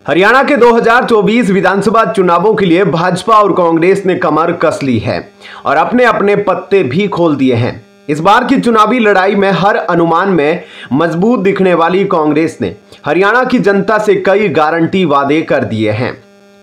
हरियाणा के 2024 विधानसभा चुनावों के लिए भाजपा और कांग्रेस ने कमर कस ली है और अपने अपने पत्ते भी खोल दिए हैं। इस बार की चुनावी लड़ाई में हर अनुमान में मजबूत दिखने वाली कांग्रेस ने हरियाणा की जनता से कई गारंटी वादे कर दिए हैं।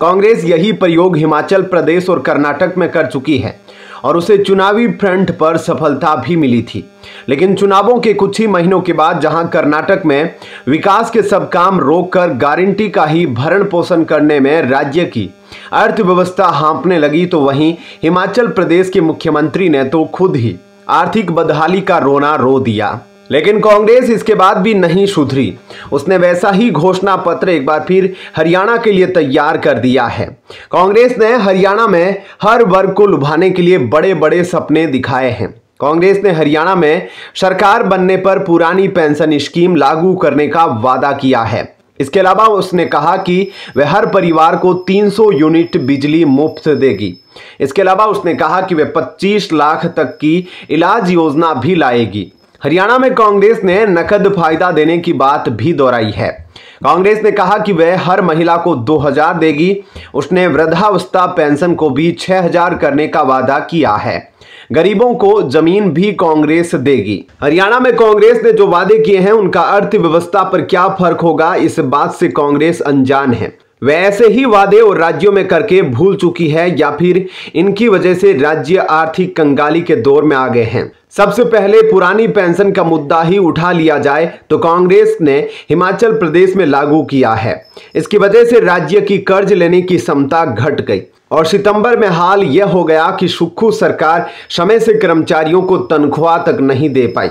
कांग्रेस यही प्रयोग हिमाचल प्रदेश और कर्नाटक में कर चुकी है और उसे चुनावी फ्रंट पर सफलता भी मिली थी। लेकिन चुनावों के कुछ ही महीनों के बाद जहां कर्नाटक में विकास के सब काम रोककर गारंटी का ही भरण पोषण करने में राज्य की अर्थव्यवस्था हाँफने लगी, तो वहीं हिमाचल प्रदेश के मुख्यमंत्री ने तो खुद ही आर्थिक बदहाली का रोना रो दिया। लेकिन कांग्रेस इसके बाद भी नहीं सुधरी। उसने वैसा ही घोषणा पत्र एक बार फिर हरियाणा के लिए तैयार कर दिया है। कांग्रेस ने हरियाणा में हर वर्ग को लुभाने के लिए बड़े बड़े सपने दिखाए हैं। कांग्रेस ने हरियाणा में सरकार बनने पर पुरानी पेंशन स्कीम लागू करने का वादा किया है। इसके अलावा उसने कहा कि वह हर परिवार को 300 यूनिट बिजली मुफ्त देगी। इसके अलावा उसने कहा कि वह 25 लाख तक की इलाज योजना भी लाएगी। हरियाणा में कांग्रेस ने नकद फायदा देने की बात भी दोहराई है। कांग्रेस ने कहा कि वह हर महिला को 2000 देगी। उसने वृद्धावस्था पेंशन को भी 6000 करने का वादा किया है। गरीबों को जमीन भी कांग्रेस देगी। हरियाणा में कांग्रेस ने जो वादे किए हैं उनका अर्थव्यवस्था पर क्या फर्क होगा, इस बात से कांग्रेस अनजान है। वह ऐसे ही वादे और राज्यों में करके भूल चुकी है या फिर इनकी वजह से राज्य आर्थिक कंगाली के दौर में आ गए हैं। सबसे पहले पुरानी पेंशन का मुद्दा ही उठा लिया जाए तो कांग्रेस ने हिमाचल प्रदेश में लागू किया है। इसकी वजह से राज्य की कर्ज लेने की क्षमता घट गई और सितंबर में हाल यह हो गया कि सुक्खू सरकार समय से कर्मचारियों को तनख्वाह तक नहीं दे पाई।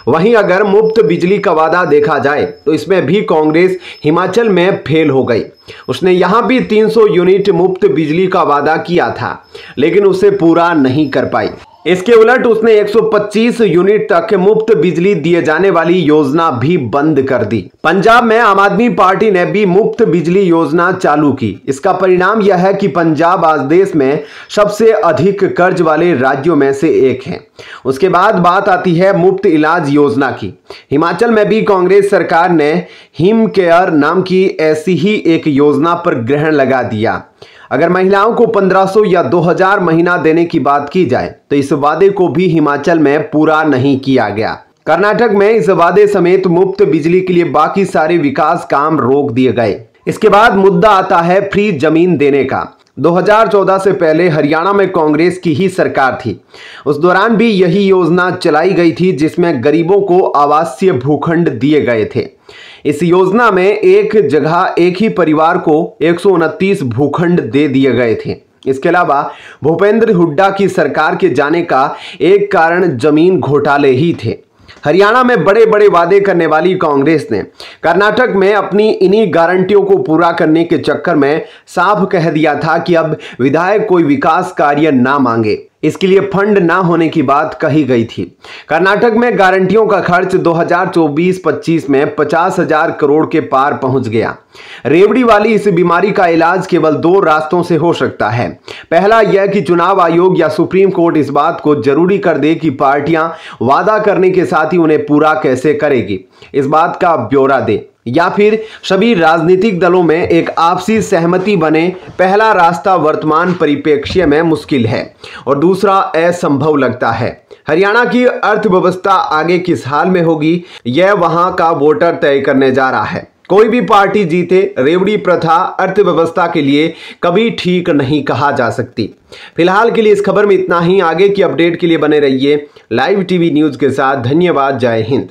वहीं अगर मुफ्त बिजली का वादा देखा जाए तो इसमें भी कांग्रेस हिमाचल में फेल हो गई। उसने यहां भी 300 यूनिट मुफ्त बिजली का वादा किया था, लेकिन उसे पूरा नहीं कर पाई। इसके उलट उसने 125 यूनिट तक मुफ्त बिजली दिए जाने वाली योजना भी बंद कर दी। पंजाब में आम आदमी पार्टी ने भी मुफ्त बिजली योजना चालू की। इसका परिणाम यह है कि पंजाब आज देश में सबसे अधिक कर्ज वाले राज्यों में से एक है। उसके बाद बात आती है मुफ्त इलाज योजना की। हिमाचल में भी कांग्रेस सरकार ने हिम केयर नाम की ऐसी ही एक योजना पर ग्रहण लगा दिया। अगर महिलाओं को 1500 या 2000 महीना देने की बात की जाए तो इस वादे को भी हिमाचल में पूरा नहीं किया गया। कर्नाटक में इस वादे समेत मुफ्त बिजली के लिए बाकी सारे विकास काम रोक दिए गए। इसके बाद मुद्दा आता है फ्री जमीन देने का। 2014 से पहले हरियाणा में कांग्रेस की ही सरकार थी। उस दौरान भी यही योजना चलाई गई थी जिसमें गरीबों को आवासीय भूखंड दिए गए थे। इस योजना में एक जगह एक ही परिवार को 129 भूखंड दे दिए गए थे। इसके अलावा भूपेंद्र हुड्डा की सरकार के जाने का एक कारण जमीन घोटाले ही थे। हरियाणा में बड़े बड़े वादे करने वाली कांग्रेस ने कर्नाटक में अपनी इन्हीं गारंटियों को पूरा करने के चक्कर में साफ कह दिया था कि अब विधायक कोई विकास कार्य ना मांगे। इसके लिए फंड ना होने की बात कही गई थी। कर्नाटक में गारंटियों का खर्च 2024-25 में 50,000 करोड़ के पार पहुंच गया। रेवड़ी वाली इस बीमारी का इलाज केवल 2 रास्तों से हो सकता है। पहला यह कि चुनाव आयोग या सुप्रीम कोर्ट इस बात को जरूरी कर दे कि पार्टियां वादा करने के साथ ही उन्हें पूरा कैसे करेगी, इस बात का ब्यौरा दे, या फिर सभी राजनीतिक दलों में एक आपसी सहमति बने। पहला रास्ता वर्तमान परिप्रेक्ष्य में मुश्किल है और दूसरा असंभव लगता है। हरियाणा की अर्थव्यवस्था आगे किस हाल में होगी, यह वहां का वोटर तय करने जा रहा है। कोई भी पार्टी जीते, रेवड़ी प्रथा अर्थव्यवस्था के लिए कभी ठीक नहीं कहा जा सकती। फिलहाल के लिए इस खबर में इतना ही। आगे की अपडेट के लिए बने रहिए लाइव टीवी न्यूज के साथ। धन्यवाद। जय हिंद।